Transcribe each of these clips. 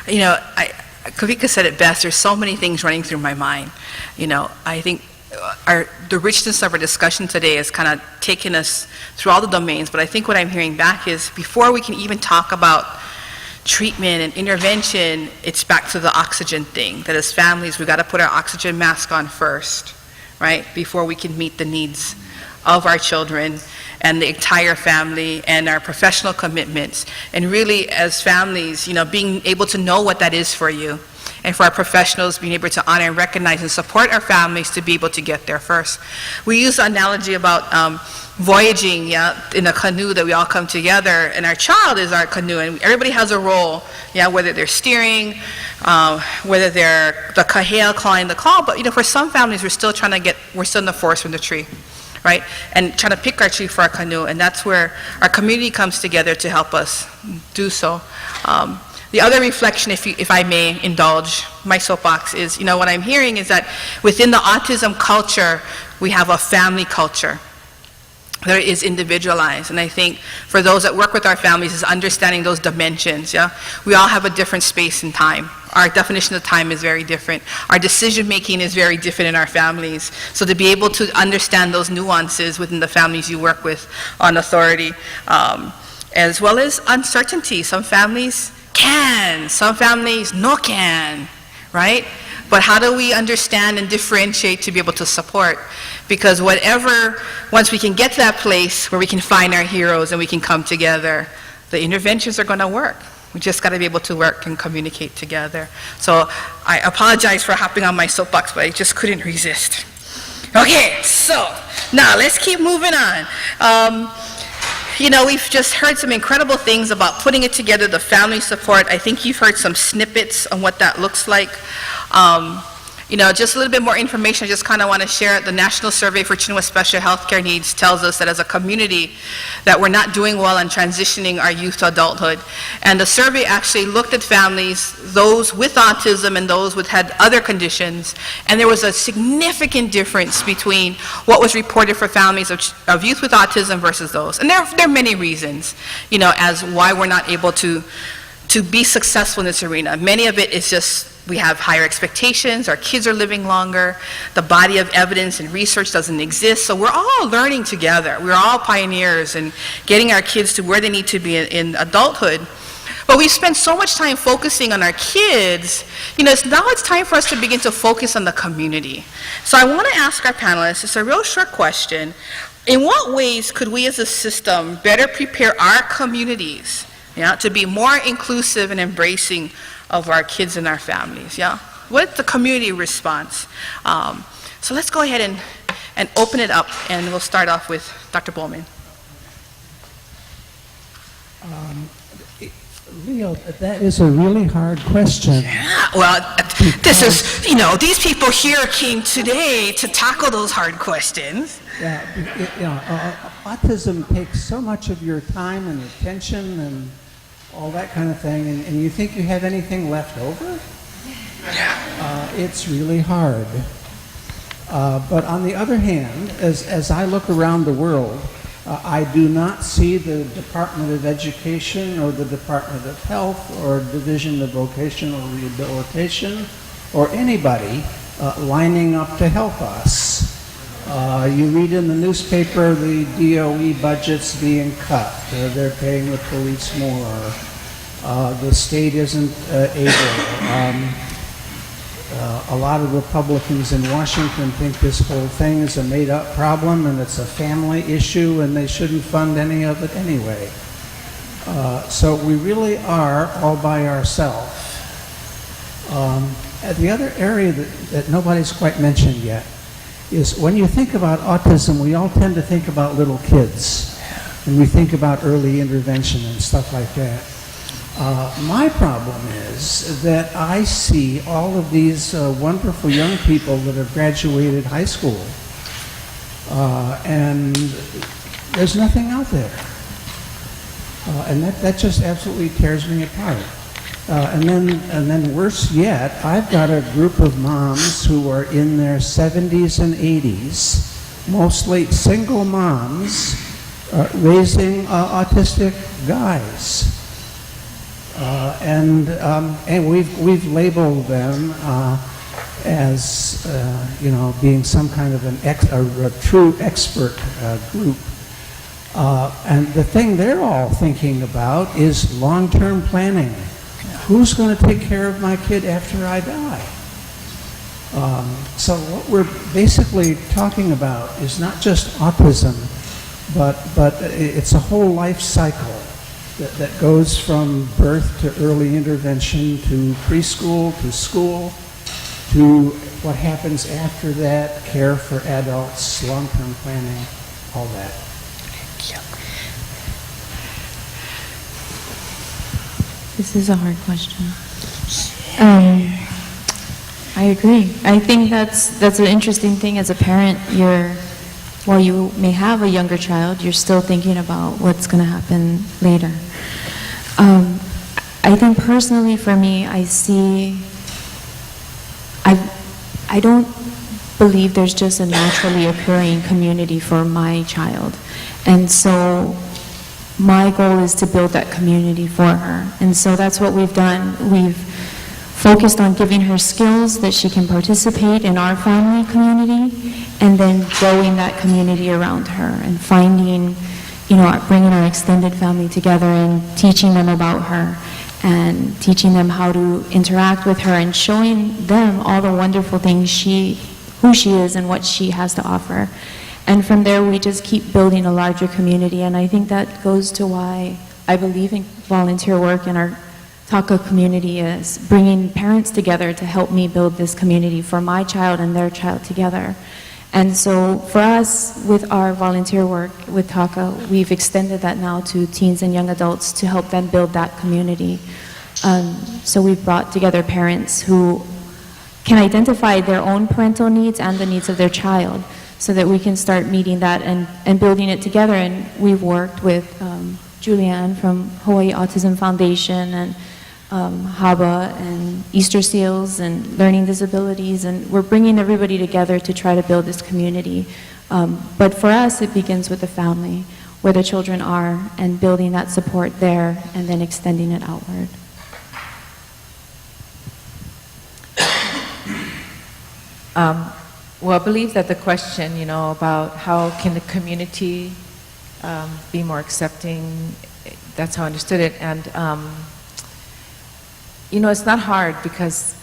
You know, Kawika said it best. There's so many things running through my mind. You know, I think the richness of our discussion today has kind of taken us through all the domains, but I think what I'm hearing back is before we can even talk about treatment and intervention, it's back to the oxygen thing, that as families, we've got to put our oxygen mask on first, right, before we can meet the needs of our children and the entire family and our professional commitments. And really, as families, you know, being able to know what that is for you, and for our professionals being able to honor and recognize and support our families to be able to get there first. We use the analogy about voyaging, in a canoe, that we all come together, and our child is our canoe, and everybody has a role, whether they're steering, whether they're the kahea clawing the claw, but you know, for some families, we're still in the forest from the tree, right? And trying to pick our tree for our canoe, and that's where our community comes together to help us do so. The other reflection, if I may indulge my soapbox, is, you know, what I'm hearing is that within the autism culture, we have a family culture that is individualized. And I think for those that work with our families is understanding those dimensions, We all have a different space and time. Our definition of time is very different. Our decision making is very different in our families. So to be able to understand those nuances within the families you work with on authority, as well as uncertainty. Some families can, some families no can, right? But how do we understand and differentiate to be able to support? Because once we can get to that place where we can find our heroes and we can come together, the interventions are going to work. We just got to be able to work and communicate together. So I apologize for hopping on my soapbox, but I just couldn't resist. Okay, so now let's keep moving on. You know, we've just heard some incredible things about putting it together, the family support. I think you've heard some snippets on what that looks like. You know, just a little bit more information I just kind of want to share. The National Survey for Children with Special Healthcare Needs tells us that as a community that we're not doing well in transitioning our youth to adulthood. And the survey actually looked at families, those with autism and those with had other conditions, and there was a significant difference between what was reported for families of youth with autism versus those. And there are many reasons, you know, as why we're not able to be successful in this arena. Many of it is just we have higher expectations, our kids are living longer, the body of evidence and research doesn't exist, so we're all learning together. We're all pioneers in getting our kids to where they need to be in adulthood. But we spend so much time focusing on our kids, you know, now it's time for us to begin to focus on the community. So I want to ask our panelists, it's a real short question, in what ways could we as a system better prepare our communities to be more inclusive and embracing of our kids and our families, What's the community response? So let's go ahead and open it up, and we'll start off with Dr. Bolman. Leo, that is a really hard question. Yeah, well, this is, you know, these people here came today to tackle those hard questions. Yeah, autism takes so much of your time and attention and all that kind of thing, and you think you have anything left over? It's really hard. But on the other hand, as I look around the world, I do not see the Department of Education or the Department of Health or Division of Vocational Rehabilitation or anybody lining up to help us. You read in the newspaper the DOE budget's being cut. They're paying the police more. The state isn't able. A lot of Republicans in Washington think this whole thing is a made-up problem and it's a family issue and they shouldn't fund any of it anyway. So we really are all by ourselves. The other area that nobody's quite mentioned yet is when you think about autism, we all tend to think about little kids, and we think about early intervention and stuff like that. My problem is that I see all of these wonderful young people that have graduated high school, and there's nothing out there. And that just absolutely tears me apart. And then worse yet, I've got a group of moms who are in their 70s and 80s, mostly single moms, raising autistic guys. And we've labeled them as being some kind of a true expert group. And the thing they're all thinking about is long-term planning. Who's going to take care of my kid after I die? So what we're basically talking about is not just autism, but it's a whole life cycle that goes from birth to early intervention to preschool to school to what happens after that, care for adults, long-term planning, all that. This is a hard question. I agree. I think that's an interesting thing as a parent. While you may have a younger child, you're still thinking about what's going to happen later. I think personally for me, I don't believe there's just a naturally occurring community for my child. And so my goal is to build that community for her. And so that's what we've done. We've focused on giving her skills that she can participate in our family community, and then growing that community around her and finding, bringing our extended family together and teaching them about her and teaching them how to interact with her and showing them all the wonderful things who she is and what she has to offer. And from there, we just keep building a larger community. And I think that goes to why I believe in volunteer work in our TACA community, is bringing parents together to help me build this community for my child and their child together. And so for us, with our volunteer work with TACA, we've extended that now to teens and young adults to help them build that community. So we've brought together parents who can identify their own parental needs and the needs of their child, so that we can start meeting that and building it together. And we've worked with Julianne from Hawaii Autism Foundation and HABA and Easter Seals and Learning Disabilities, and we're bringing everybody together to try to build this community. But for us, it begins with the family, where the children are, and building that support there, and then extending it outward. Well, I believe that the question, about how can the community be more accepting, that's how I understood it. And, it's not hard, because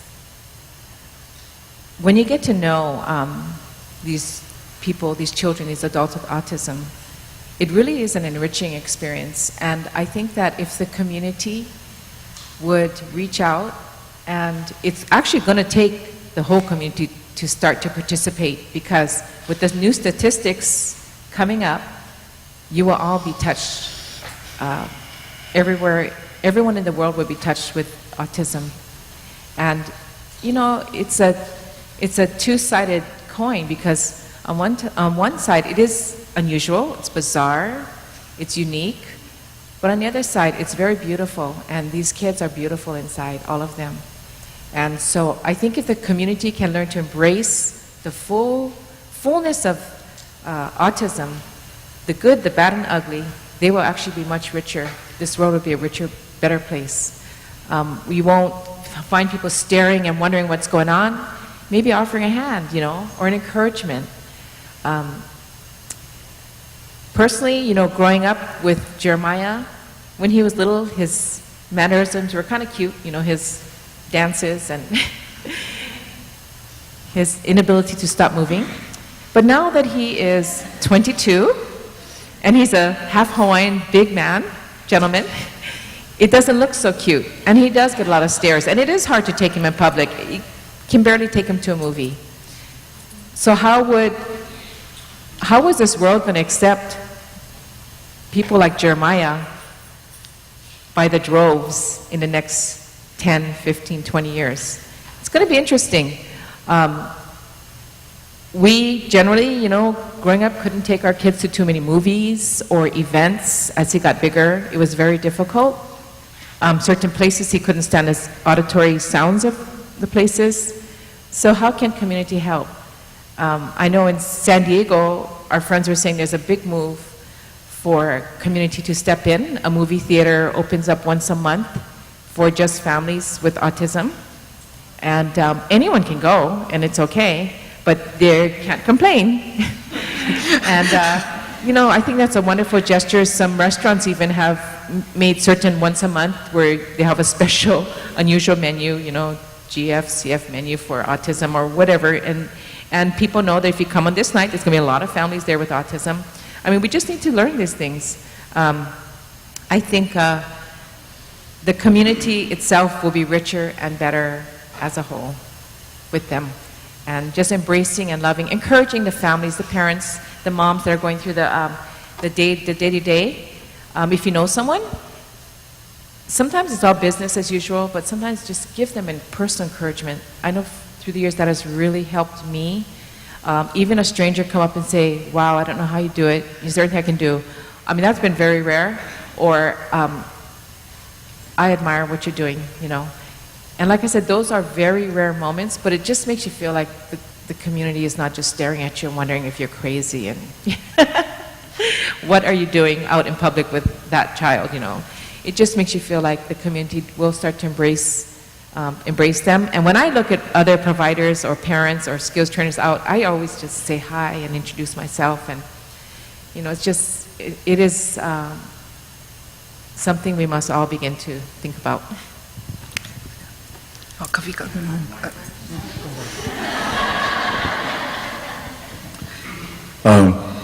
when you get to know these people, these children, these adults with autism, it really is an enriching experience. And I think that if the community would reach out, and it's actually going to take the whole community to start to participate, because with the new statistics coming up, you will all be touched. Everyone in the world will be touched with autism. And, it's a two-sided coin, because on one side, it is unusual, it's bizarre, it's unique, but on the other side, it's very beautiful, and these kids are beautiful inside, all of them. And so I think if the community can learn to embrace the fullness of autism, the good, the bad, and ugly, they will actually be much richer. This world will be a richer, better place. We won't find people staring and wondering what's going on. Maybe offering a hand, or an encouragement. Personally, growing up with Jeremiah, when he was little, his mannerisms were kind of cute, his dances and his inability to stop moving. But now that he is 22, and he's a half Hawaiian big man, gentleman, it doesn't look so cute. And he does get a lot of stares, and it is hard to take him in public. You can barely take him to a movie. So how is this world going to accept people like Jeremiah by the droves in the next 10, 15, 20 years? It's going to be interesting. We generally, growing up, couldn't take our kids to too many movies or events. As he got bigger, it was very difficult. Certain places he couldn't stand the auditory sounds of the places. So how can community help? I know in San Diego, our friends were saying there's a big move for community to step in. A movie theater opens up once a month for just families with autism. And anyone can go, and it's okay, but they can't complain. And, I think that's a wonderful gesture. Some restaurants even have made certain once a month where they have a special, unusual menu, GF, CF menu for autism or whatever. And people know that if you come on this night, there's going to be a lot of families there with autism. I mean, we just need to learn these things. I think the community itself will be richer and better as a whole with them. And just embracing and loving, encouraging the families, the parents, the moms that are going through the day-to-day. If you know someone, sometimes it's all business as usual, but sometimes just give them a personal encouragement. I know through the years that has really helped me. Even a stranger come up and say, wow, I don't know how you do it. Is there anything I can do? I mean, that's been very rare. Or, I admire what you're doing, And like I said, those are very rare moments, but it just makes you feel like the community is not just staring at you and wondering if you're crazy and what are you doing out in public with that child, It just makes you feel like the community will start to embrace them. And when I look at other providers or parents or skills trainers out, I always just say hi and introduce myself. And, it's just, it is something we must all begin to think about. Oh, Kawika.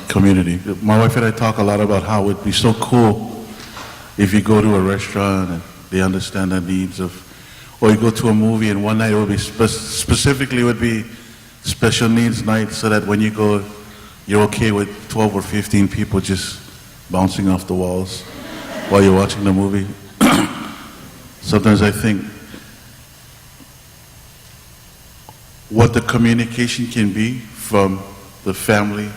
Community. My wife and I talk a lot about how it would be so cool if you go to a restaurant and they understand the needs of, or you go to a movie and one night it would be specifically would be special needs night, so that when you go, you're okay with 12 or 15 people just bouncing off the walls while you're watching the movie. Sometimes I think what the communication can be from the family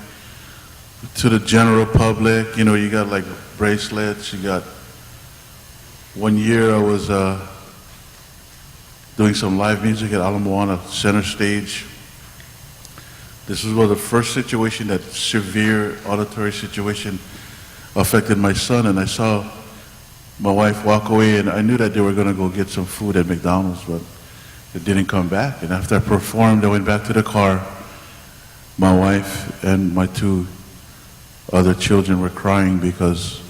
to the general public. You got like bracelets, you got, one year I was doing some live music at Ala Moana Center Stage. This was the first situation, that severe auditory situation affected my son, and I saw my wife walk away, and I knew that they were going to go get some food at McDonald's, but it didn't come back. And after I performed, I went back to the car. My wife and my two other children were crying because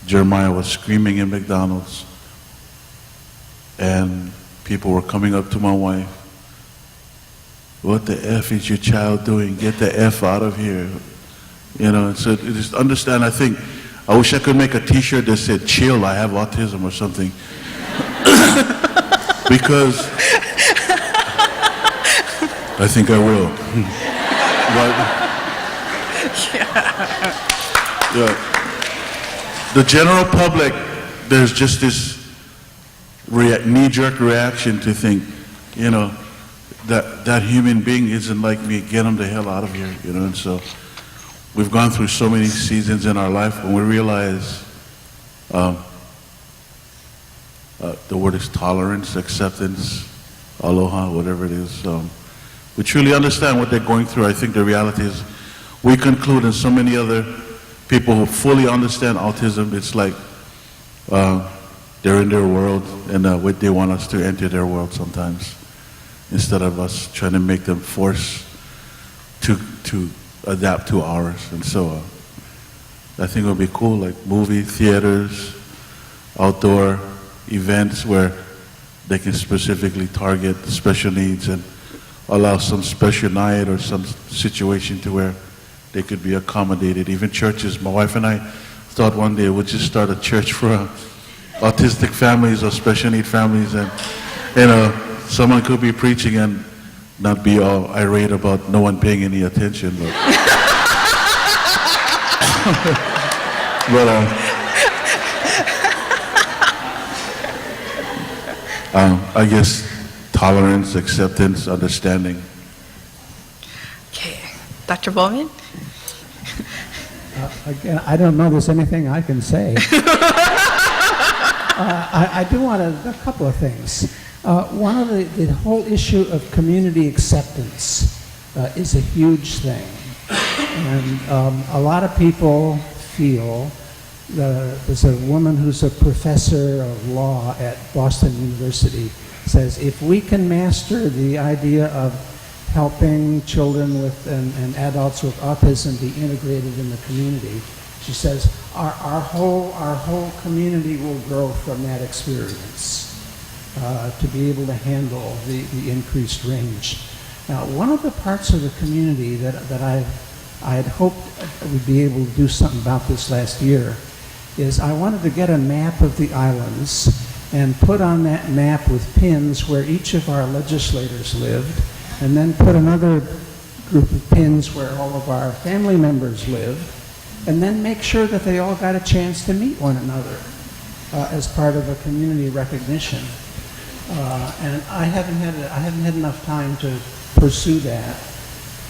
Jeremiah was screaming in McDonald's, and people were coming up to my wife. What the F is your child doing? Get the F out of here. So just understand, I wish I could make a t-shirt that said, chill, I have autism or something. Because I think I will. The general public, there's just this knee-jerk reaction to think, that human being isn't like me, get him the hell out of here, And so we've gone through so many seasons in our life when we realize the word is tolerance, acceptance, aloha, whatever it is. We truly understand what they're going through. I think the reality is we conclude, and so many other people who fully understand autism, it's like they're in their world, and they want us to enter their world sometimes, instead of us trying to make them force to adapt to ours. And so I think it would be cool, like movie theaters, outdoor events where they can specifically target special needs and allow some special night or some situation to where they could be accommodated. Even churches, my wife and I thought one day we'd just start a church for autistic families or special need families, and someone could be preaching and not be all irate about no one paying any attention. But, I guess tolerance, acceptance, understanding. Okay. Dr. Bolman? Again, I don't know there's anything I can say. I do want a couple of things. One of the whole issue of community acceptance is a huge thing. And a lot of people feel There's a woman who's a professor of law at Boston University, says if we can master the idea of helping children with and adults with autism be integrated in the community, she says our whole community will grow from that experience to be able to handle the increased range. Now, one of the parts of the community that I had hoped we'd be able to do something about this last year is I wanted to get a map of the islands and put on that map with pins where each of our legislators lived, and then put another group of pins where all of our family members lived, and then make sure that they all got a chance to meet one another as part of a community recognition. And I haven't had enough time to pursue that.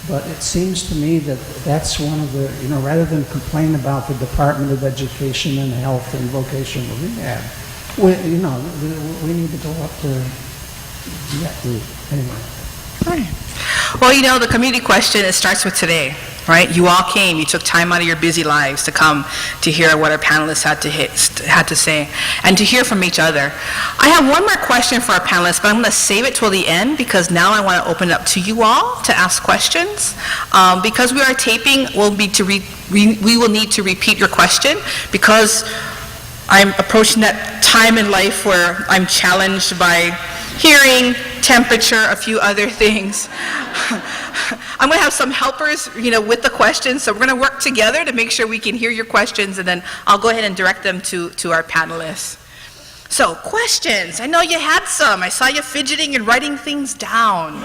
But it seems to me that that's one of the, rather than complain about the Department of Education and Health and Vocational Rehab, we need to go up to that group. Anyway. Right. Well, the community question, it starts with today, right? You all came, you took time out of your busy lives to come to hear what our panelists had to say, and to hear from each other. I have one more question for our panelists, but I'm going to save it till the end, because now I want to open it up to you all to ask questions. Because we are taping, we will need to repeat your question, because I'm approaching that time in life where I'm challenged by hearing, temperature, a few other things. I'm going to have some helpers, with the questions, so we're going to work together to make sure we can hear your questions, and then I'll go ahead and direct them to our panelists. So, questions. I know you had some. I saw you fidgeting and writing things down.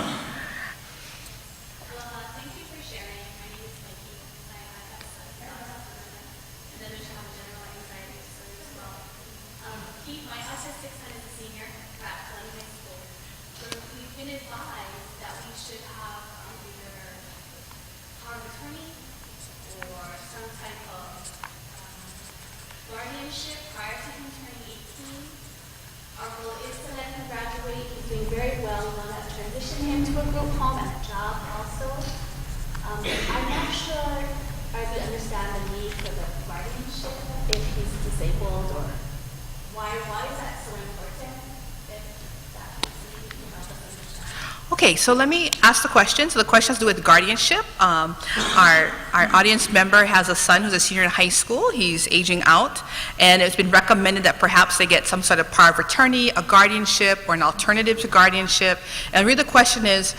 Okay, so let me ask the question. So the question has to do with guardianship. Our audience member has a son who's a senior in high school. He's aging out, and it's been recommended that perhaps they get some sort of power of attorney, a guardianship, or an alternative to guardianship. And really the question is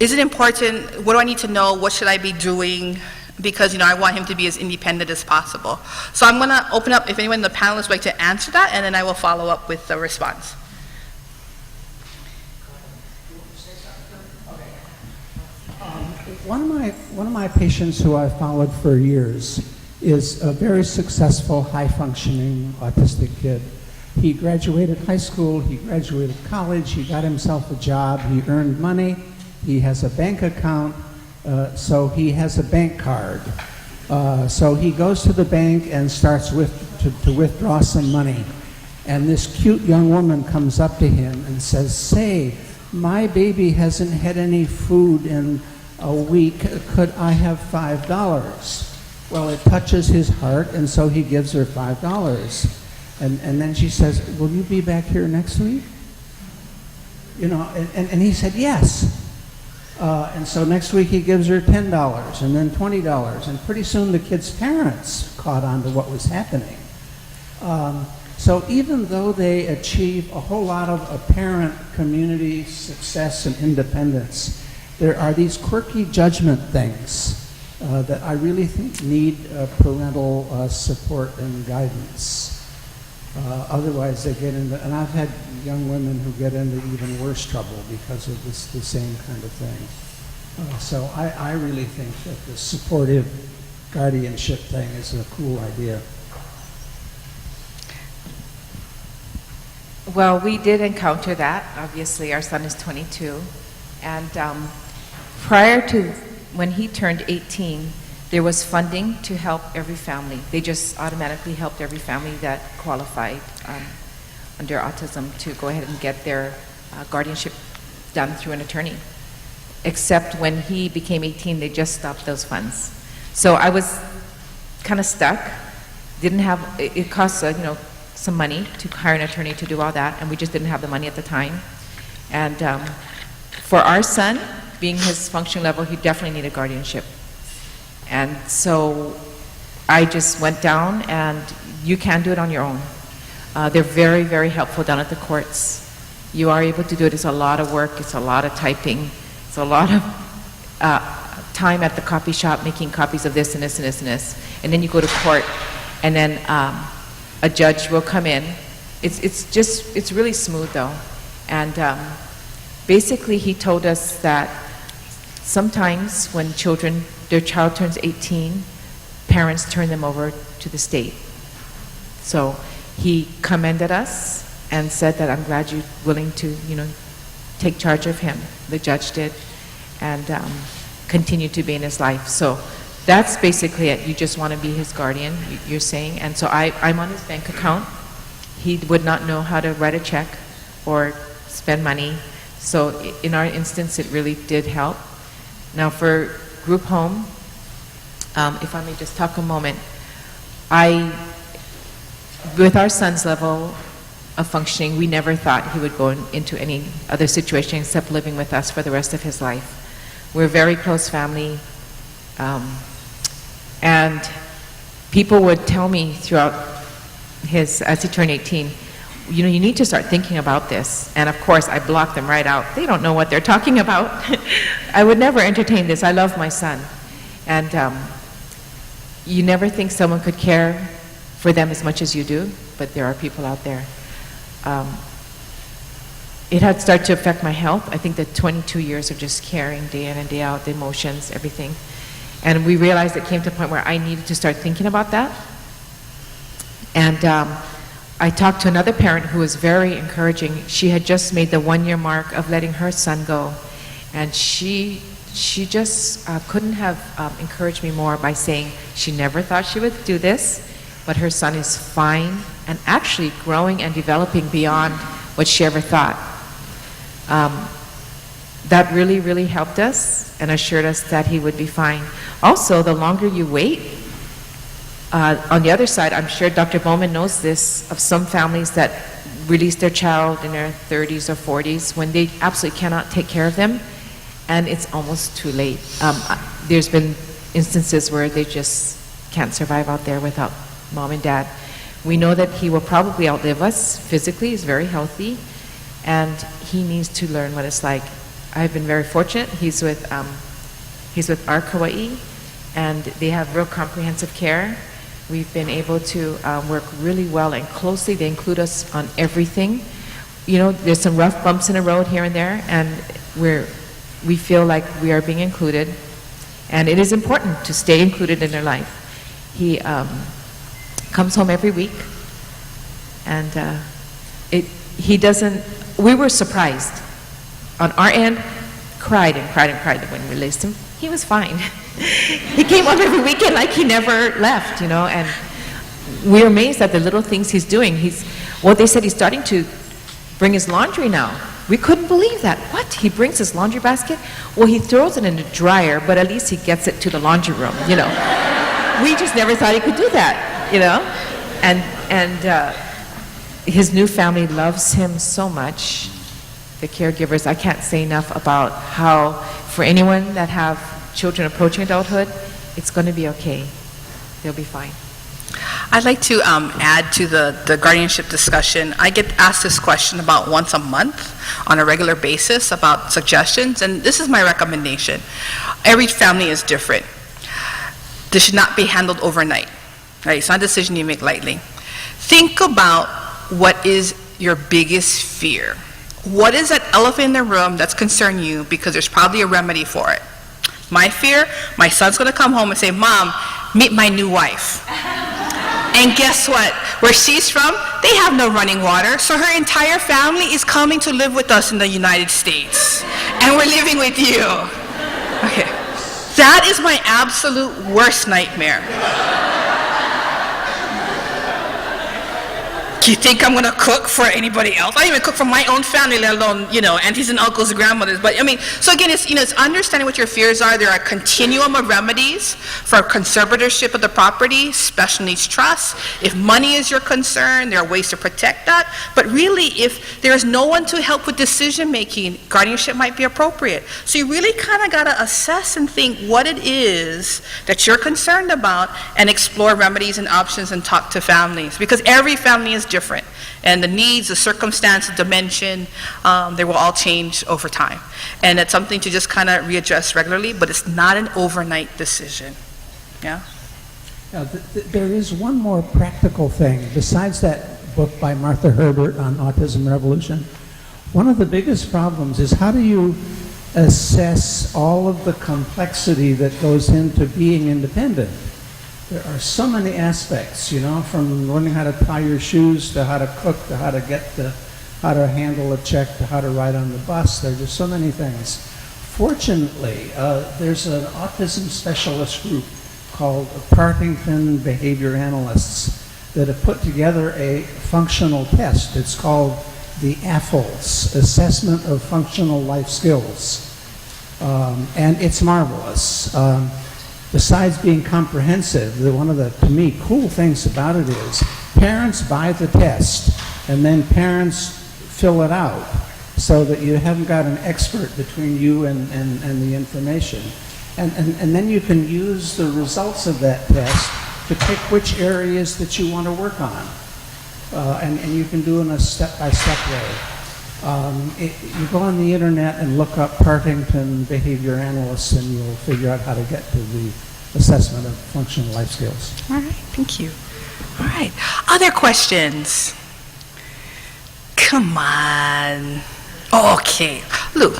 it important? What do I need to know? What should I be doing? Because, I want him to be as independent as possible. So I'm going to open up if anyone in the panelists would like to answer that, and then I will follow up with the response. One of my patients who I've followed for years is a very successful, high-functioning autistic kid. He graduated high school, he graduated college, he got himself a job, he earned money, he has a bank account, so he has a bank card. So he goes to the bank and starts to withdraw some money. And this cute young woman comes up to him and says, "Say, my baby hasn't had any food in a week, could I have $5? Well, it touches his heart, and so he gives her $5. And then she says, "Will you be back here next week?" And he said, "Yes." And so next week he gives her $10, and then $20, and pretty soon the kid's parents caught on to what was happening. So even though they achieve a whole lot of apparent community success and independence, there are these quirky judgment things that I really think need parental support and guidance. Otherwise they get into, and I've had young women who get into even worse trouble because of the same kind of thing. So I really think that the supportive guardianship thing is a cool idea. Well, we did encounter that. Obviously, our son is 22. And prior to when he turned 18, there was funding to help every family. They just automatically helped every family that qualified under autism to go ahead and get their guardianship done through an attorney. Except when he became 18, they just stopped those funds. So I was kind of stuck. Didn't have, it costs, some money to hire an attorney to do all that, and we just didn't have the money at the time. And for our son, being his functioning level, he definitely needed guardianship. And so I just went down, and you can do it on your own. They're very, very helpful down at the courts. You are able to do it. It's a lot of work. It's a lot of typing. It's a lot of time at the copy shop making copies of this and this and this and this. And then you go to court, and then a judge will come in. It's really smooth though. And basically he told us that sometimes when their child turns 18, parents turn them over to the state. So he commended us and said that, I'm glad you're willing to, take charge of him. The judge did, and continue to be in his life. So that's basically it. You just want to be his guardian, you're saying. And so I'm on his bank account. He would not know how to write a check or spend money. So in our instance, it really did help. Now for group home, if I may just talk a moment, with our son's level of functioning, we never thought he would go into any other situation except living with us for the rest of his life. We're a very close family, and people would tell me throughout as he turned 18, you need to start thinking about this. And of course, I blocked them right out. They don't know what they're talking about. I would never entertain this. I love my son. And you never think someone could care for them as much as you do, but there are people out there. It had started to affect my health. I think the 22 years of just caring day in and day out, the emotions, everything. And we realized it came to a point where I needed to start thinking about that. And I talked to another parent who was very encouraging. She had just made the 1-year mark of letting her son go. And she just couldn't have encouraged me more by saying she never thought she would do this, but her son is fine and actually growing and developing beyond what she ever thought. That really, really helped us and assured us that he would be fine. Also, the longer you wait, on the other side, I'm sure Dr. Bolman knows this, of some families that release their child in their 30s or 40s when they absolutely cannot take care of them, and it's almost too late. There's been instances where they just can't survive out there without mom and dad. We know that he will probably outlive us physically. He's very healthy, and he needs to learn what it's like. I've been very fortunate. He's with our Hawaii, and they have real comprehensive care. We've been able to work really well and closely. They include us on everything. There's some rough bumps in the road here and there, and we feel like we are being included, and it is important to stay included in their life. He comes home every week, and we were surprised. On our end, cried and cried and cried when we released him. He was fine. He came home every weekend like he never left, and we're amazed at the little things he's doing. They said he's starting to bring his laundry now. We couldn't believe that. What? He brings his laundry basket? Well, he throws it in the dryer, but at least he gets it to the laundry room, We just never thought he could do that, And his new family loves him so much. The caregivers, I can't say enough about how, for anyone that have children approaching adulthood, it's going to be okay. They'll be fine. I'd like to add to the guardianship discussion. I get asked this question about once a month on a regular basis about suggestions, and this is my recommendation. Every family is different. This should not be handled overnight. Right? It's not a decision you make lightly. Think about what is your biggest fear. What is that elephant in the room that's concerning you, because there's probably a remedy for it. My fear, my son's going to come home and say, Mom, meet my new wife. And guess what? Where she's from, they have no running water, so her entire family is coming to live with us in the United States. And we're living with you. Okay. That is my absolute worst nightmare. Do you think I'm going to cook for anybody else? I don't even cook for my own family, let alone, aunties and uncles and grandmothers. But, so again, it's understanding what your fears are. There are a continuum of remedies for conservatorship of the property, special needs trust. If money is your concern, there are ways to protect that. But really, if there is no one to help with decision-making, guardianship might be appropriate. So you really kind of got to assess and think what it is that you're concerned about and explore remedies and options and talk to families. Because every family is different, and the needs, the circumstance, the dimension, they will all change over time. And it's something to just kind of readdress regularly, but it's not an overnight decision. Yeah? Now, there is one more practical thing. Besides that book by Martha Herbert on Autism Revolution, one of the biggest problems is how do you assess all of the complexity that goes into being independent? There are so many aspects, from learning how to tie your shoes to how to cook to how to how to handle a check to how to ride on the bus. There are just so many things. Fortunately, there's an autism specialist group called Partington Behavior Analysts that have put together a functional test. It's called the AFLS, Assessment of Functional Life Skills. And it's marvelous. Besides being comprehensive, one of the, to me, cool things about it is parents buy the test and then parents fill it out so that you haven't got an expert between you and the information. And then you can use the results of that test to pick which areas that you want to work on. And you can do it in a step-by-step way. You go on the internet and look up Partington Behavior Analysts and you'll figure out how to get to the assessment of functional life skills. All right, thank you. All right, other questions? Come on. Okay, Lou.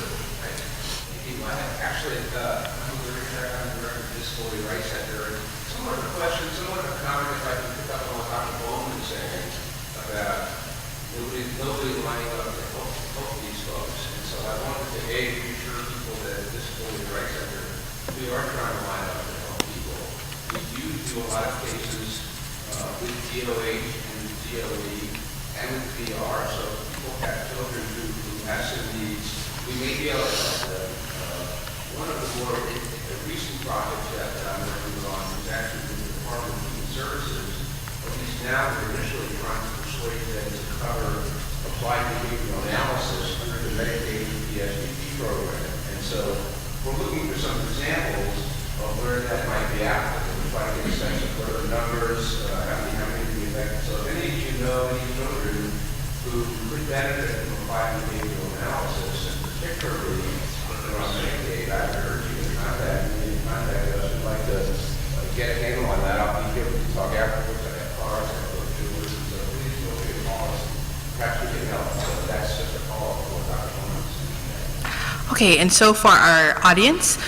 Actually, I'm the director of the Disability Rights Center. Somewhat of a question, somewhat of a comment, if I can pick up on what Dr. Bolman saying about nobody lining up to help these folks. And so I wanted to reassure people that at Disability Rights Center, we are trying to line up to help people. We do a lot of cases with DOH and DOE and with VR. So people have children who have some needs. We may be able to help them. One of the more recent projects that I'm working on is actually with the Department of Human Services, but he's now initially trying to persuade them to cover applied behavioral analysis through the Medicaid PSVP program. And so we're looking for some examples of where that might be applicable. We're trying to get a sense of what are the numbers, how many do we affect. So if any of you know any children who could benefit from applied behavioral analysis, and particularly if they're on Medicaid, I urge you to contact me and contact us. We'd like to get a handle on that. I'll be here to talk afterwards. I have cars, I have brochures, and so please feel free to call us. Perhaps we can help. So that's just a follow-up to what Dr. Bolman said. Okay, and so for our audience,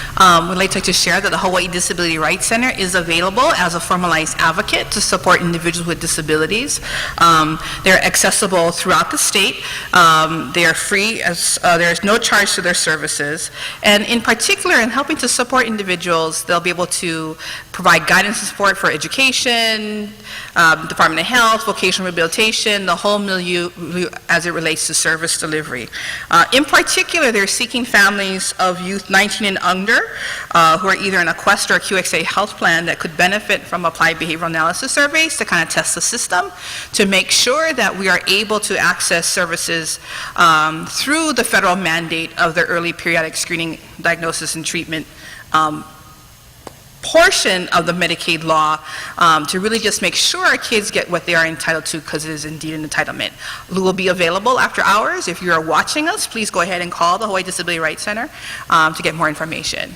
we'd like to share that the Hawaii Disability Rights Center is available as a formalized advocate to support individuals with disabilities. They're accessible throughout the state. They are free, as there is no charge to their services. And in particular, in helping to support individuals, they'll be able to provide guidance and support for education, Department of Health, vocational rehabilitation, the whole milieu as it relates to service delivery. In particular, they're seeking families of youth 19 and under who are either in a Quest or a QXA health plan that could benefit from applied behavioral analysis surveys to kind of test the system to make sure that we are able to access services through the federal mandate of the early periodic screening, diagnosis, and treatment portion of the Medicaid law to really just make sure our kids get what they are entitled to, because it is indeed an entitlement. Lou will be available after hours. If you are watching us, please go ahead and call the Hawaii Disability Rights Center to get more information.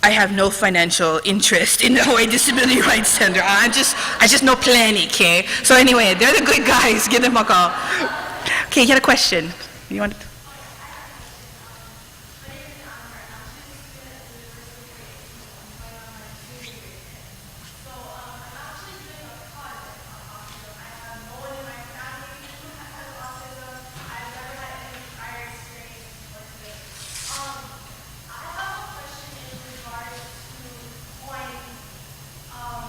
I have no financial interest in the Hawaii Disability Rights Center. I just know plenty, okay? So anyway, they're the good guys. Give them a call. Okay, you had a question. You want to?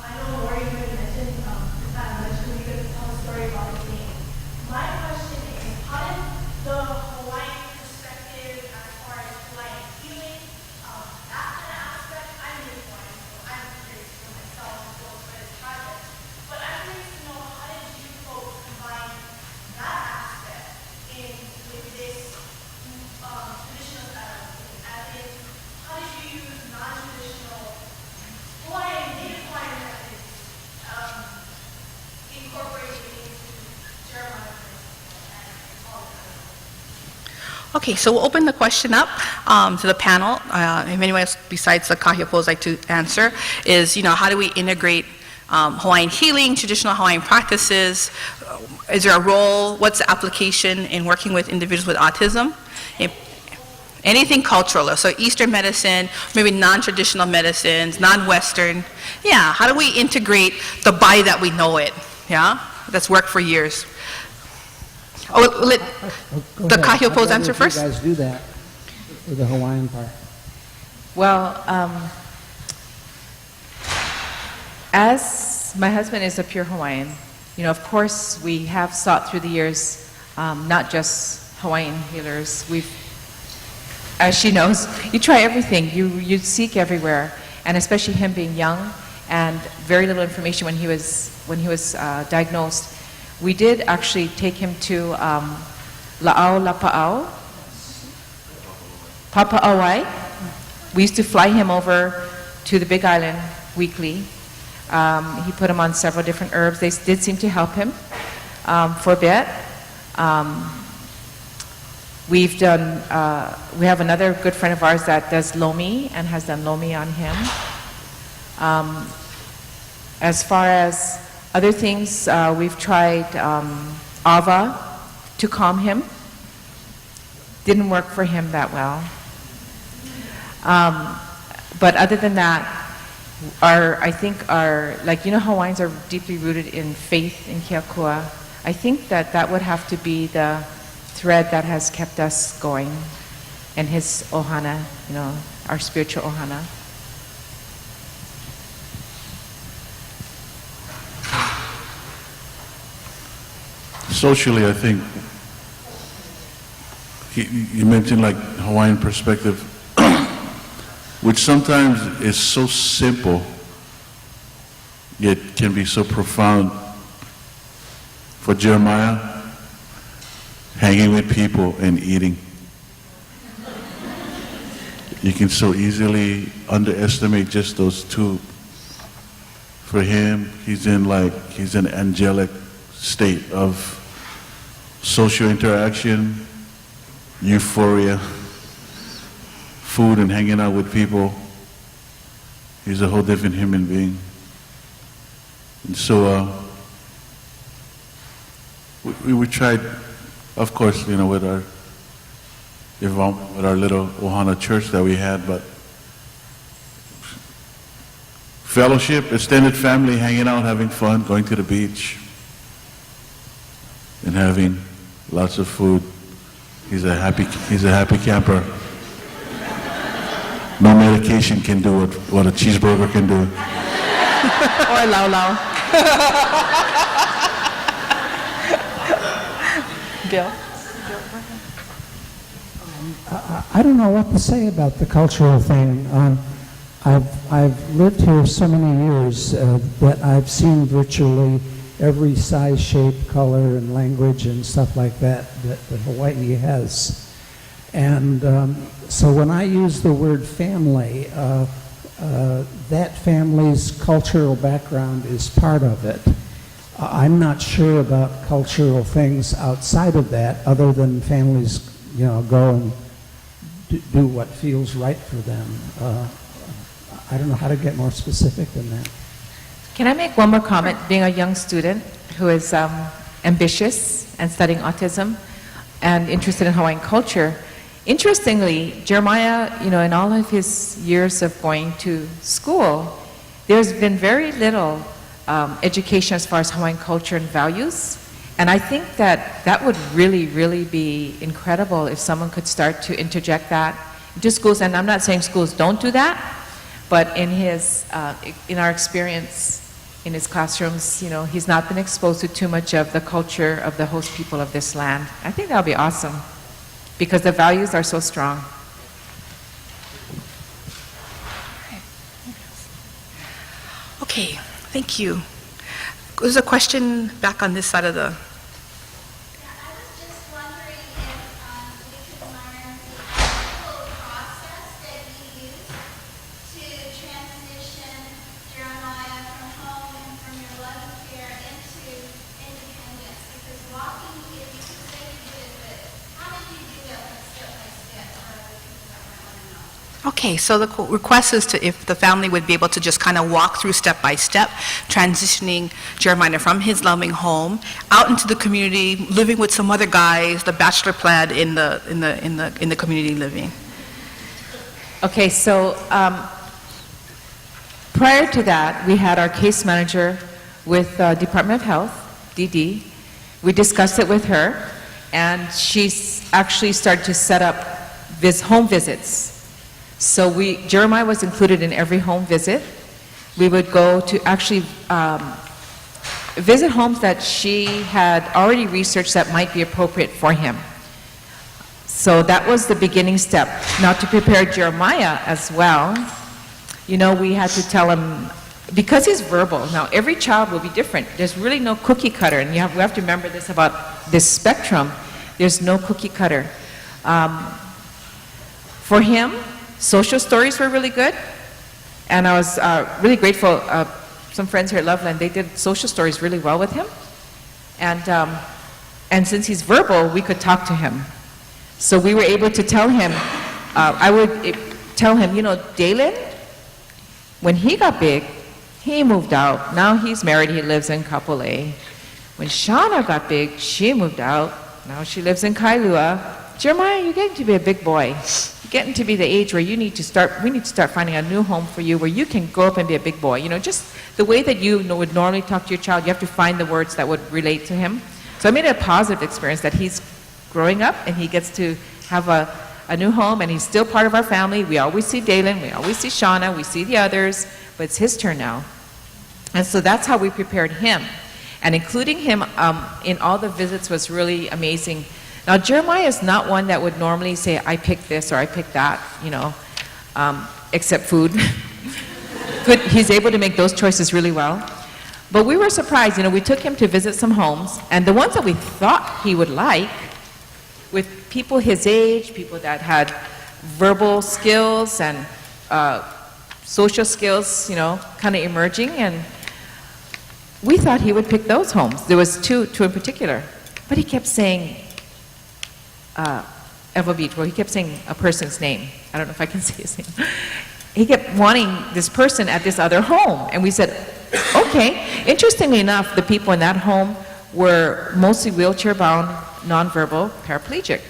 I know Laurie mentioned, we could tell a story Okay, so we'll open the question up to the panel. If anyone else besides the Kahiapo would like to answer, is, how do we integrate Hawaiian healing, traditional Hawaiian practices? Is there a role? What's the application in working with individuals with autism? Anything cultural, so Eastern medicine, maybe non-traditional medicines, non-Western. Yeah, how do we integrate the body that we know it? Yeah, that's worked for years. Oh, let Go the ahead. Kahiapos I'd rather answer if first? You guys do that for the Hawaiian part. Well, as my husband is a pure Hawaiian, of course, we have sought through the years, not just Hawaiian healers. As she knows, you try everything. You seek everywhere, and especially him being young and very little information when he was diagnosed. We did actually take him to La'au Lapa'au, Papa'auai. We used to fly him over to the Big Island weekly. He put him on several different herbs. They did seem to help him for a bit. We have another good friend of ours that does Lomi and has done Lomi on him. As far as other things, we've tried Ava to calm him. Didn't work for him that well. But other than that, Hawaiians are deeply rooted in faith in Keakua. I think that would have to be the thread that has kept us going, and his ohana, our spiritual ohana. Socially, I think, you mentioned like Hawaiian perspective, which sometimes is so simple, yet can be so profound. For Jeremiah, hanging with people and eating. You can so easily underestimate just those two. For him, he's in an angelic state of social interaction, euphoria, food and hanging out with people. He's a whole different human being. And so we tried, of course, with our involvement with our little Ohana church that we had, but fellowship, extended family, hanging out, having fun, going to the beach, and having lots of food. He's a happy camper. No medication can do what a cheeseburger can do. Or lau lau. Bill? I don't know what to say about the cultural thing. I've lived here so many years that I've seen virtually every size, shape, color, and language and stuff like that Hawaii has. And so when I use the word family, that family's cultural background is part of it. I'm not sure about cultural things outside of that, other than families, go and do what feels right for them. I don't know how to get more specific than that. Can I make one more comment? Being a young student who is ambitious and studying autism and interested in Hawaiian culture, interestingly, Jeremiah, in all of his years of going to school, there's been very little education as far as Hawaiian culture and values. And I think that would really, really be incredible if someone could start to interject that into schools. And I'm not saying schools don't do that, but in our experience in his classrooms, he's not been exposed to too much of the culture of the host people of this land. I think that would be awesome, because the values are so strong. Okay, thank you. There's a question back on this side of the... I was just wondering if we could learn the actual process that you use to transition Jeremiah from home and from your loving care into independence. Because walking, if you could say you did, but how did you do that when still Okay, so the request is to, if the family would be able to just kind of walk through step by step, transitioning Jeremiah from his loving home out into the community, living with some other guys, the bachelor pad in the community living. Okay, so prior to that, we had our case manager with Department of Health, DD. We discussed it with her, and she's actually started to set up home visits. So Jeremiah was included in every home visit. We would go to actually visit homes that she had already researched that might be appropriate for him. So that was the beginning step. Now, to prepare Jeremiah as well, you know, we had to tell him, because he's verbal, now every child will be different. There's really no cookie cutter, and we have to remember this about this spectrum. There's no cookie cutter. For him, social stories were really good, and I was really grateful. Some friends here at Loveland, they did social stories really well with him, and since he's verbal, we could talk to him. So we were able to tell him, I would tell him, you know, Dalen, when he got big, he moved out. Now he's married, he lives in Kapolei. When Shauna got big, she moved out. Now she lives in Kailua. Jeremiah, you're getting to be a big boy. You're getting to be the age where we need to start finding a new home for you where you can grow up and be a big boy. You know, just the way that you would normally talk to your child, you have to find the words that would relate to him. So I made it a positive experience that he's growing up and he gets to have a new home, and he's still part of our family. We always see Dalen, we always see Shauna, we see the others, but it's his turn now. And so that's how we prepared him. And including him in all the visits was really amazing. Now, Jeremiah is not one that would normally say, I picked this or I picked that, you know, except food. He's able to make those choices really well. But we were surprised, you know, we took him to visit some homes, and the ones that we thought he would like, with people his age, people that had verbal skills and social skills, you know, kind of emerging, and we thought he would pick those homes. There was two in particular, but he kept saying Evo Beach, well, he kept saying a person's name. I don't know if I can say his name. He kept wanting this person at this other home, and we said, okay. Interestingly enough, the people in that home were mostly wheelchair-bound, nonverbal, paraplegic.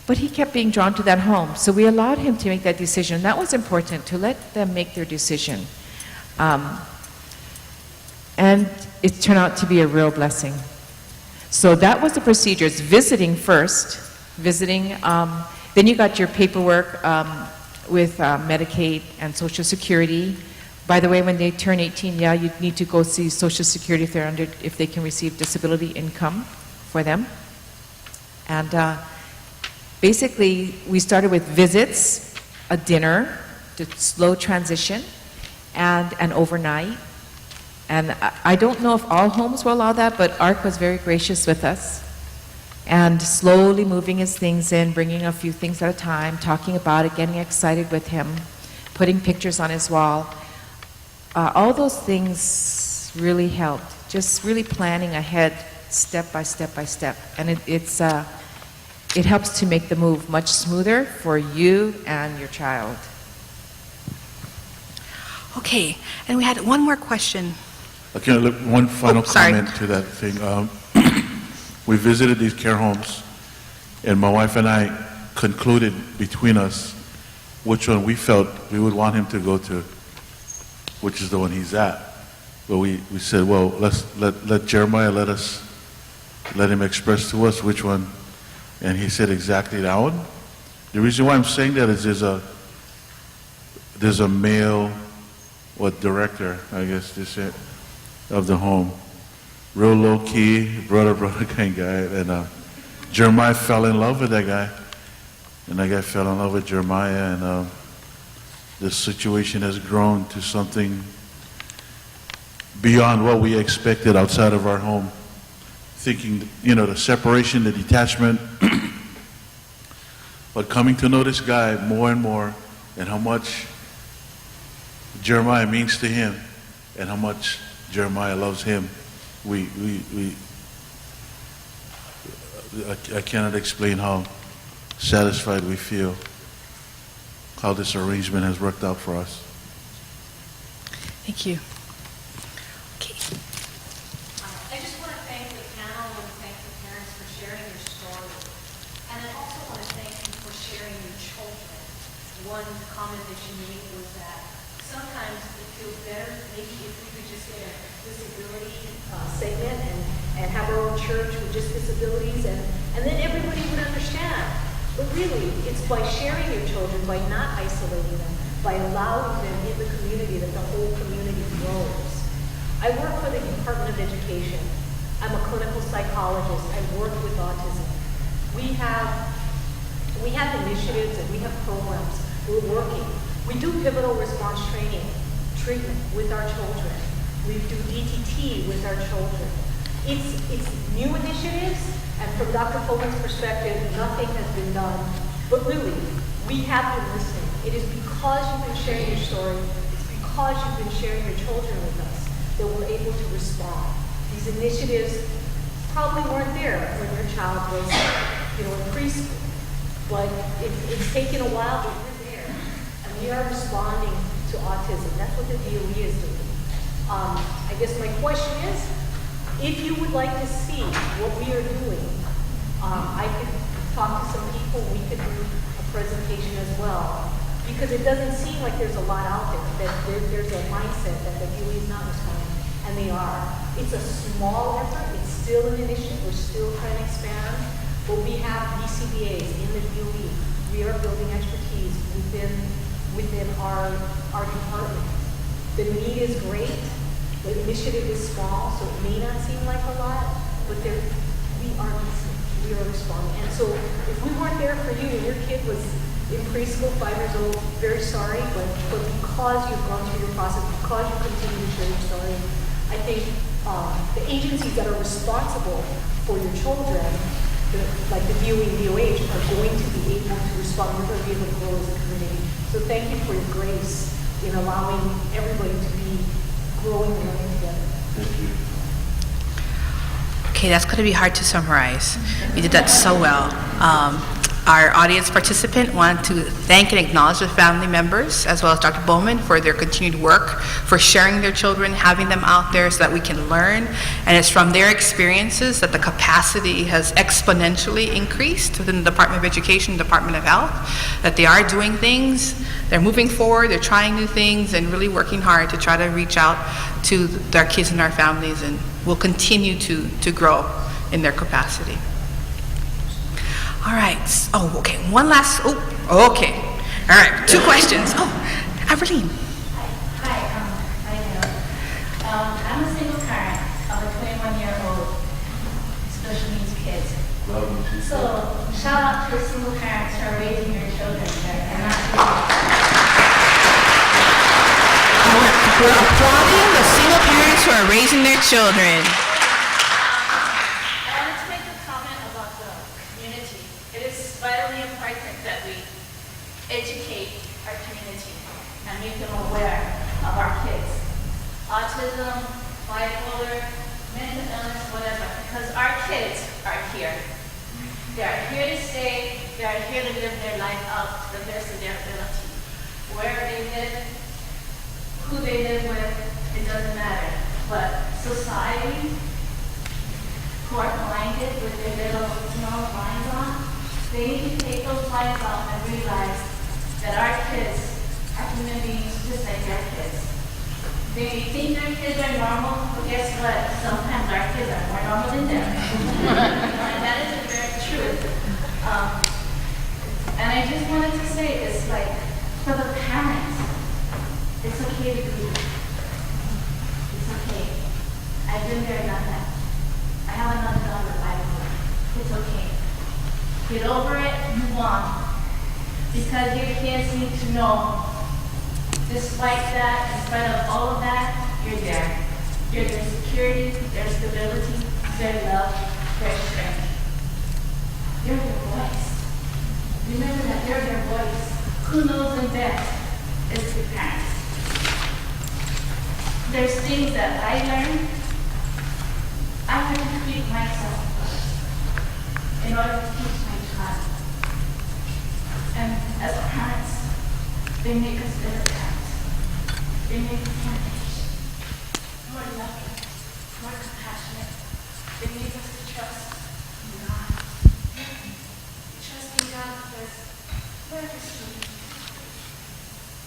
But he kept being drawn to that home, so we allowed him to make that decision. That was important, to let them make their decision. And it turned out to be a real blessing. So that was the procedures, visiting first, then you got your paperwork with Medicaid and Social Security. By the way, when they turn 18, yeah, you need to go see Social Security if they can receive disability income for them. And basically, we started with visits, a dinner, to slow transition, and an overnight. And I don't know if all homes will allow that, but ARC was very gracious with us. And slowly moving his things in, bringing a few things at a time, talking about it, getting excited with him, putting pictures on his wall. All those things really helped. Just really planning ahead, step by step by step. And it helps to make the move much smoother for you and your child. Okay, and we had one more question. Okay, look, one final sorry. comment to that thing. We visited these care homes, and my wife and I concluded between us which one we felt we would want him to go to, which is the one he's at. But we said, well, let's let Jeremiah let him express to us which one, and he said exactly that one. The reason why I'm saying that is there's a male, director, I guess they said, of the home. Real low-key, brother kind of guy. And Jeremiah fell in love with that guy. And that guy fell in love with Jeremiah. And the situation has grown to something beyond what we expected outside of our home. Thinking, you know, the separation, the detachment. But coming to know this guy more and more, and how much Jeremiah means to him, and how much Jeremiah loves him. I cannot explain how satisfied we feel how this arrangement has worked out for us. Thank you. Okay. I just want to thank the panel and thank the parents for sharing your story. And I also want to thank you for sharing your children. One comment that you made was that sometimes it feels better maybe if we could just get a disability segment and have our own church with just disabilities and then everybody would understand. But really, it's by sharing your children, by not isolating them, by allowing them in the community that the whole community grows. I work for the Department of Education. I'm a clinical psychologist. I work with autism. We have initiatives and we have programs. We're working. We do pivotal response treatment with our children. We do DTT with our children. It's new initiatives, and from Dr. Bolman's perspective, nothing has been done. But really, we have been listening. It is because you've been sharing your story, it's because you've been sharing your children with us that we're able to respond. These initiatives probably weren't there when your child was, in preschool. But it's taken a while, but we're there. And we are responding to autism. That's what the DOE is doing. I guess my question is, if you would like to see what we are doing, I could talk to some people, we could do a presentation as well. Because it doesn't seem like there's a lot out there, that there's a mindset that the DOE is not responding, and they are. It's a small effort, it's still an initiative, we're still trying to expand, but we have BCBAs in the DOE. We are building expertise within our department. The need is great. The initiative is small, so it may not seem like a lot, but we are listening, we are responding. And so if we weren't there for you and your kid was in preschool, 5 years old, very sorry, but because you've gone through your process, because you continue to share your story, I think the agencies that are responsible for your children, like the DOE and DOH, are going to be able to respond. We're going to be able to grow as a community. So thank you for your grace in allowing everybody to be growing and learning together. Thank you. Okay, that's going to be hard to summarize. You did that so well. Our audience participant wanted to thank and acknowledge the family members, as well as Dr. Bolman, for their continued work, for sharing their children, having them out there so that we can learn. And it's from their experiences that the capacity has exponentially increased within the Department of Education, Department of Health, that they are doing things, they're moving forward, they're trying new things, and really working hard to try to reach out to their kids and our families, and will continue to grow in their capacity. All right. Oh, okay. One last. Oh, okay. All right. 2 questions. Oh, Averline. Hi. I know. I'm a single parent of a 21-year-old special needs kid. So shout out to the single parents who are raising your children and not. We're applauding the single parents who are raising their children. Educate our community and make them aware of our kids. Autism, bipolar, mental illness, whatever, because our kids are here. They are here to stay. They are here to live their life out to the best of their ability. Where they live, who they live with, it doesn't matter. But society, who are blinded with their little blinds on, they need to take those blinds off and realize that our kids are human beings just like their kids. They think their kids are normal, but guess what? Sometimes our kids are more normal than them. And that is the very truth. And I just wanted to say this, like, for the parents, it's okay to grieve. It's okay. I've been there, done that. I have another daughter, bipolar. It's okay. Get over it, move on. Because your kids need to know, despite that, in spite of all of that, you're there. You're their security, their stability, their love, their strength. You're their voice. Remember that you're their voice. Who knows them best? It's the parents. There's things that I learned. I had to treat myself first in order to teach my child. And as parents, They make us better parents. They make us more patient, more loving, more compassionate. They make us to trust in God. Trust in God because we're His children.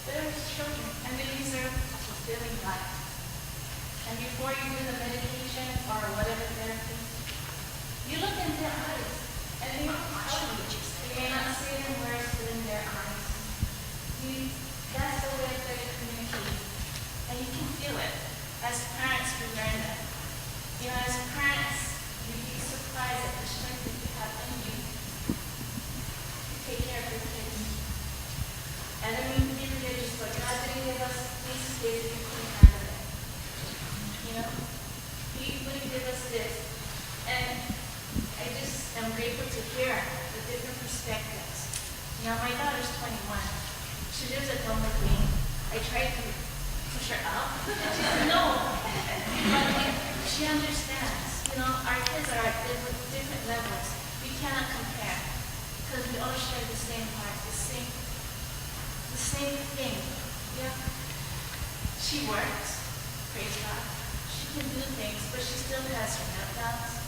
They're His children, and they deserve a fulfilling life. And before you do the medication or whatever therapy, you look in their eyes, and they will tell you. They may not say it in words, but in their eyes. That's the way that you communicate. And you can feel it. As parents, we learn that. You know, as parents, you'd be surprised at the strength that you have in you to take care of your kids. And I mean, be religious, but God didn't give us these kids if you couldn't handle it. You know? He wouldn't give us this. And I just am grateful to hear the different perspectives. Now, my daughter's 21. She lives at home with me. I tried to push her up, and she said no. But she understands. You know, our kids are at different levels. We cannot compare because we all share the same heart, the same thing. Yeah. She works, praise God. She can do things, but she still has her meltdowns,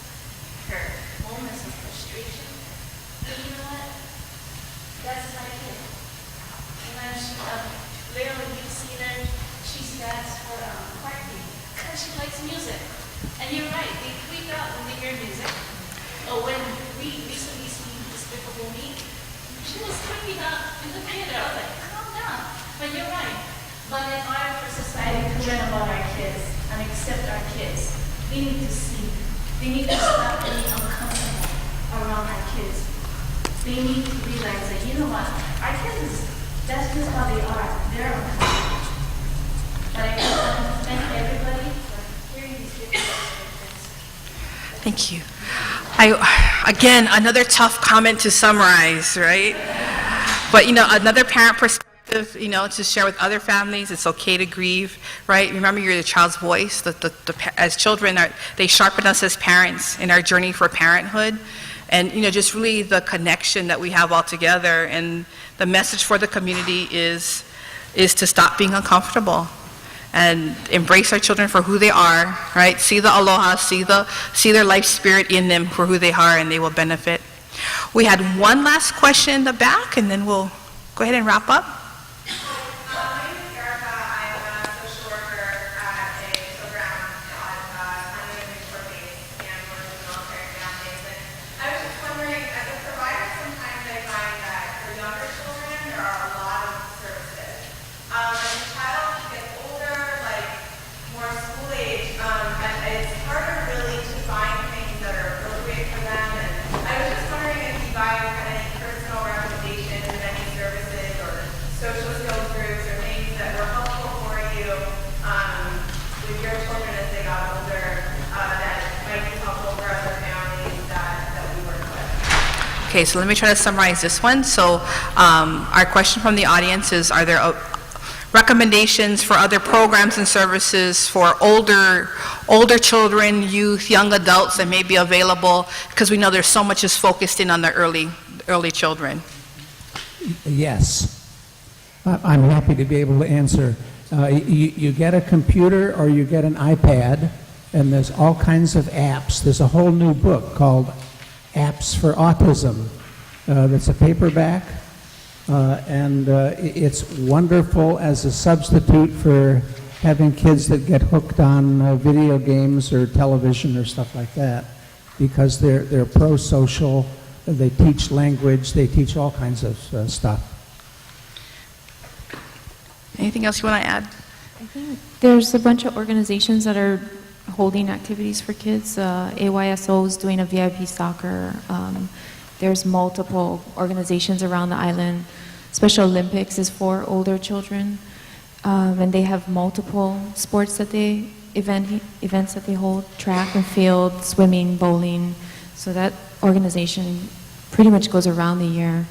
her moments of frustration. But you know what? That's my kid. And she, Leo, you've seen her, she stands for party because she likes music. And you're right, they freak out when they hear music. Oh, when we recently seen Despicable Me, she was freaking out in the theater. I was like, calm down. But you're right. But in order for society to learn about our kids and accept our kids, we need to see. They need to stop being uncomfortable around our kids. They need to realize that, you know what, our kids, that's just how they are. They're uncomfortable. But I just want to thank everybody for hearing these different perspectives. Thank you. Again, another tough comment to summarize, right? But, you know, another parent perspective, you know, to share with other families, it's okay to grieve, right? Remember, you're the child's voice. As children, they sharpen us as parents in our journey for parenthood. And, you know, just really the connection that we have all together. And the message for the community is to stop being uncomfortable and embrace our children for who they are, right? See the aloha, see their life spirit in them for who they are, and they will benefit. We had one last question in the back, and then we'll go ahead and wrap up. Okay, so let me try to summarize this one. So our question from the audience is, are there recommendations for other programs and services for older children, youth, young adults that may be available? Because we know there's so much is focused in on the early children. Yes. I'm happy to be able to answer. You get a computer or you get an iPad, and there's all kinds of apps. There's a whole new book called Apps for Autism. That's a paperback, and it's wonderful as a substitute for having kids that get hooked on video games or television or stuff like that, because they're pro-social, they teach language, they teach all kinds of stuff. Anything else you want to add? I think there's a bunch of organizations that are holding activities for kids. AYSO is doing a VIP soccer. There's multiple organizations around the island. Special Olympics is for older children, and they have multiple sports that events that they hold: track and field, swimming, bowling. So that organization pretty much goes around the year.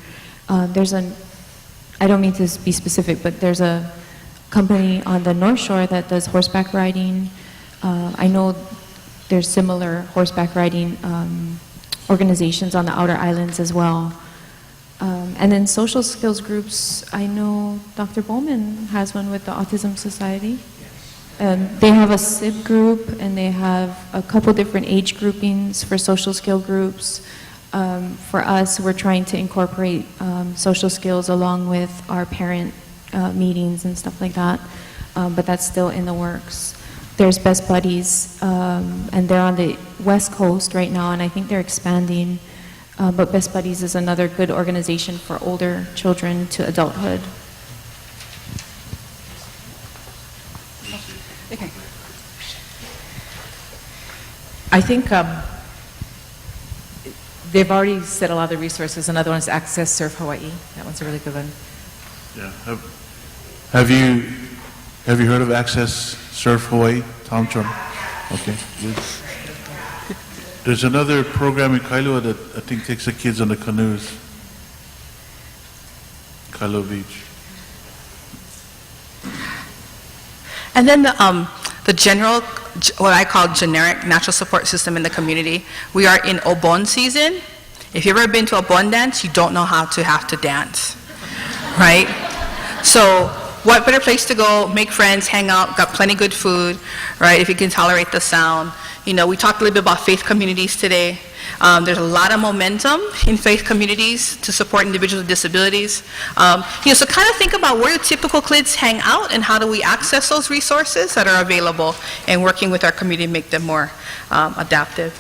I don't mean to be specific, but there's a company on the North Shore that does horseback riding. I know there's similar horseback riding organizations on the outer islands as well. And then social skills groups, I know Dr. Bolman has one with the Autism Society. They have a SIB group, and they have a couple different age groupings for social skill groups. For us, we're trying to incorporate social skills along with our parent meetings and stuff like that, but that's still in the works. There's Best Buddies, and they're on the West Coast right now, and I think they're expanding. But Best Buddies is another good organization for older children to adulthood. Okay. I think they've already said a lot of the resources. Another one is Access Surf Hawaii. That one's a really good one. Yeah. Have you heard of Access Surf Hawaii, Tom Trump? Okay. Good. There's another program in Kailua that I think takes the kids on the canoes. Kailua Beach. And then the general, what I call generic natural support system in the community. We are in Obon season. If you've ever been to a Obon dance, you don't know how to have to dance, right? So what better place to go, make friends, hang out, got plenty good food, right, if you can tolerate the sound. You know, we talked a little bit about faith communities today. There's a lot of momentum in faith communities to support individuals with disabilities. So kind of think about where do typical kids hang out and how do we access those resources that are available and working with our community to make them more adaptive.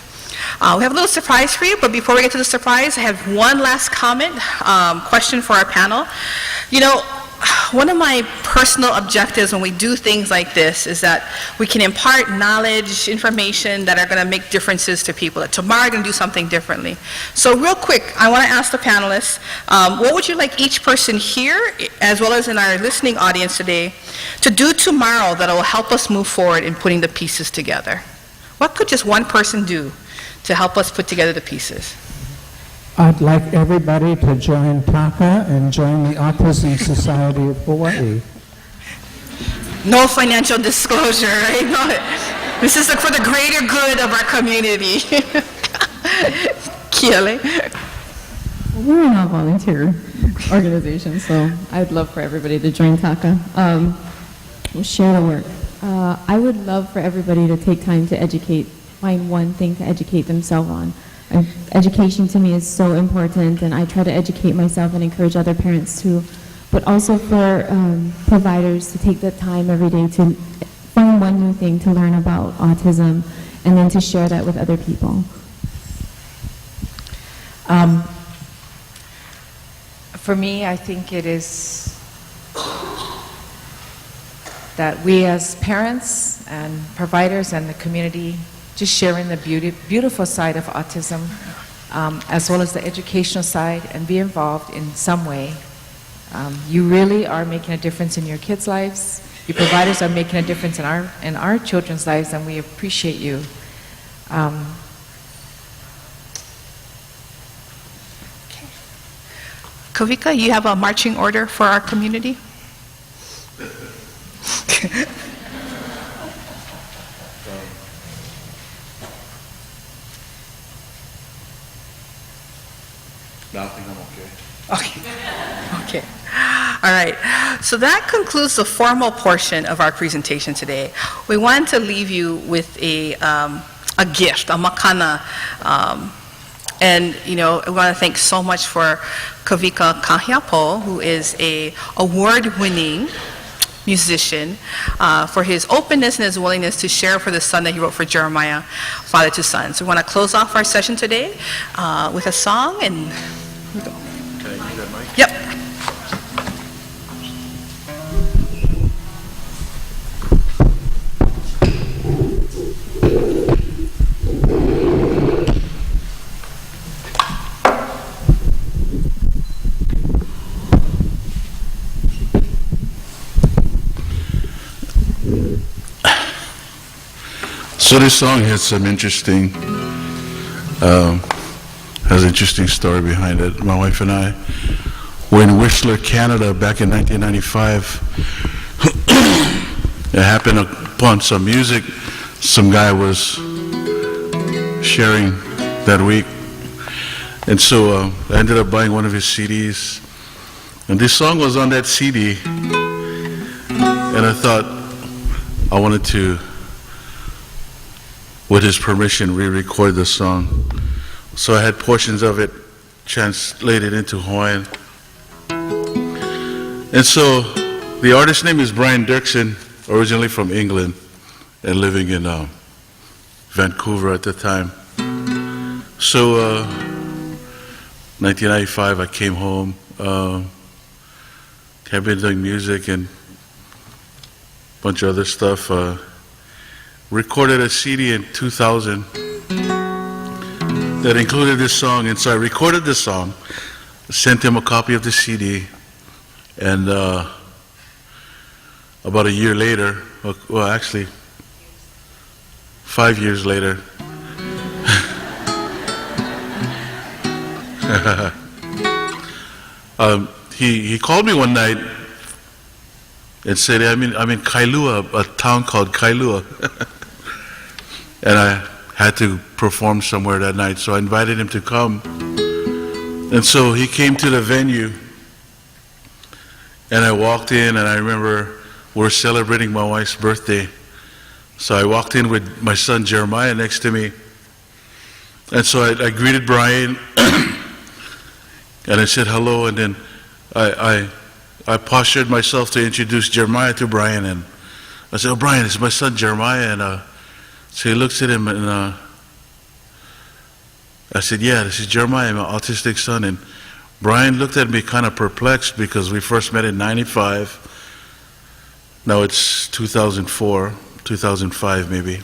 We have a little surprise for you, but before we get to the surprise, I have one last comment, question for our panel. You know, one of my personal objectives when we do things like this is that we can impart knowledge, information that are going to make differences to people, that tomorrow are going to do something differently. So real quick, I want to ask the panelists, what would you like each person here, as well as in our listening audience today, to do tomorrow that will help us move forward in putting the pieces together? What could just one person do to help us put together the pieces? I'd like everybody to join TACA and join the Autism Society of Hawaii. No financial disclosure, right? No, this is for the greater good of our community. Kiele? We're an all-volunteer organization, so I'd love for everybody to join TACA. We'll share the work. I would love for everybody to take time to find one thing to educate themselves on. Education to me is so important, and I try to educate myself and encourage other parents too, but also for providers to take the time every day to find one new thing to learn about autism and then to share that with other people. For me, I think it is that we as parents and providers and the community just sharing the beautiful side of autism, as well as the educational side, and be involved in some way. You really are making a difference in your kids' lives. Your providers are making a difference in our children's lives, and we appreciate you. Kawika, you have a marching order for our community? No, I think I'm okay. Okay. All right. So that concludes the formal portion of our presentation today. We wanted to leave you with a gift, a makana. And, you know, I want to thank so much for Kawika and Kahiapo, who is a award-winning musician, for his openness and his willingness to share for the son that he wrote for Jeremiah, father to son. So we want to close off our session today with a song, and here we go. Can I use that mic? Yep. So this song has some interesting, has an interesting story behind it. My wife and I were in Whistler, Canada back in 1995. It happened upon some music some guy was sharing that week. And so I ended up buying one of his CDs. And this song was on that CD. And I thought I wanted to, with his permission, re-record the song. So I had portions of it translated into Hawaiian. And so the artist's name is Brian Dirksen, originally from England and living in Vancouver at the time. So 1995 I came home, have been doing music and a bunch of other stuff. Recorded a CD in 2000 that included this song, and so I recorded this song, sent him a copy of the CD, and about a year later, well actually 5 years later, he called me one night and said, I'm in Kailua, a town called Kailua. And I had to perform somewhere that night, so I invited him to come. And so he came to the venue, and I walked in, and I remember we're celebrating my wife's birthday. So I walked in with my son Jeremiah next to me. And so I greeted Brian, and I said hello, and then I postured myself to introduce Jeremiah to Brian, and I said, "Oh, Brian, it's my son Jeremiah." And so he looks at him, and I said, "Yeah, this is Jeremiah, my autistic son." And Brian looked at me kind of perplexed because we first met in '95. Now it's 2004, 2005 maybe.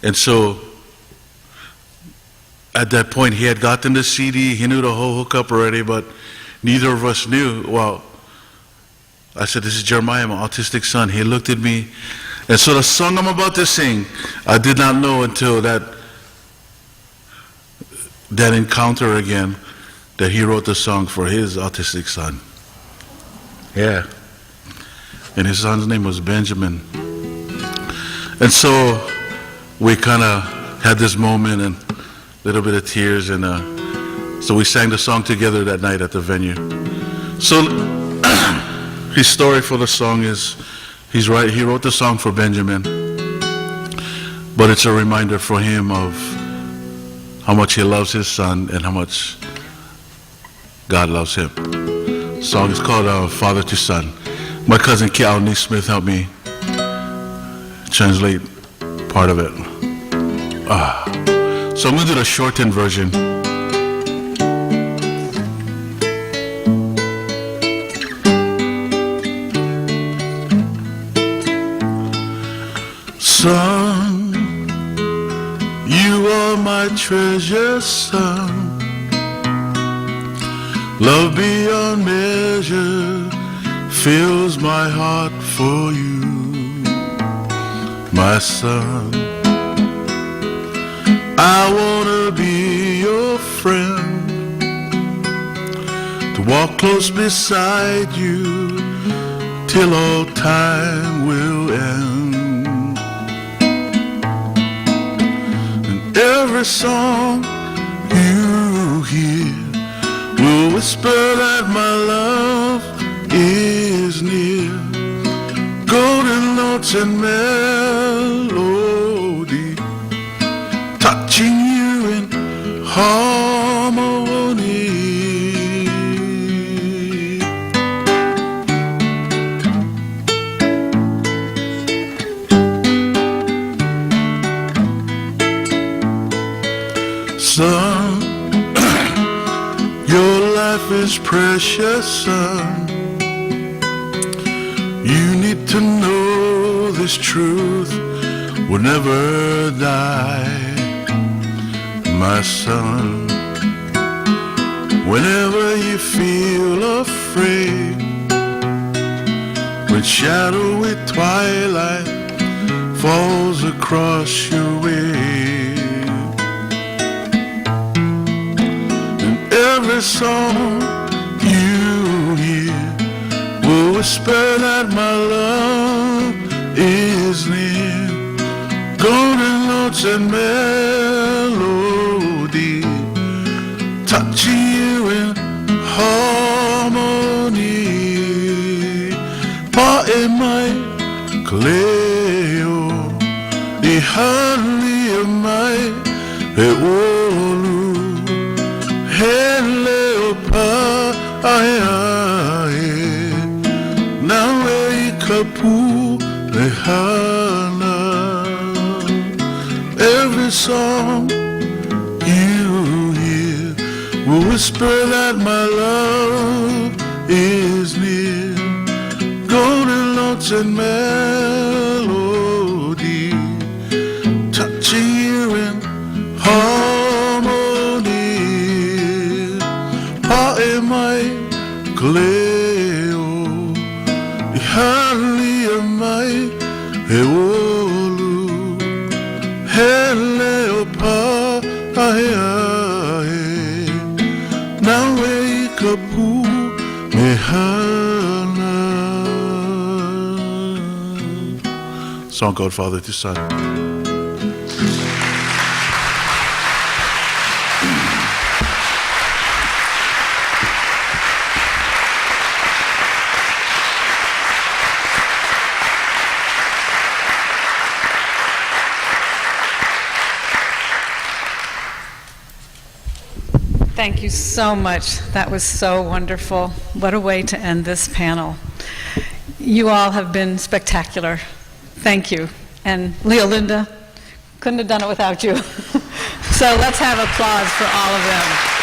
And so at that point, he had gotten the CD, he knew the whole hookup already, but neither of us knew. Well, I said, "This is Jeremiah, my autistic son." He looked at me, and so the song I'm about to sing, I did not know until that encounter again, that he wrote the song for his autistic son. Yeah. And his son's name was Benjamin. And so we kind of had this moment and a little bit of tears, and so we sang the song together that night at the venue. So his story for the song is, he wrote the song for Benjamin, but it's a reminder for him of how much he loves his son and how much God loves him. The song is called Father to Son. My cousin Kiele Smith helped me translate part of it. So I'm going to do the shortened version. Son, you are my treasure, son. Love beyond measure fills my heart for you, my son. I wanna be your friend, to walk close beside you till all time will end. And every song you hear will whisper that my love is near. Golden notes and melody, touching you in harmony. Son, your life is precious, son. You need to know this truth will never die, my son. Whenever you feel afraid, when shadowy twilight falls across your way, and every song you hear will whisper that my love is near. Golden notes and melody, ai ai na wei ka pu le hana. Every song you hear will whisper that my love is near. Golden notes and melody touching you in harmony. Pae mai kaleo I hali mai he olu he leo pa ahe ahe na wei ka pu me hana. Song God Father to Son. Thank you so much. That was so wonderful. What a way to end this panel. You all have been spectacular. Thank you. And Leolinda, couldn't have done it without you. So let's have applause for all of them.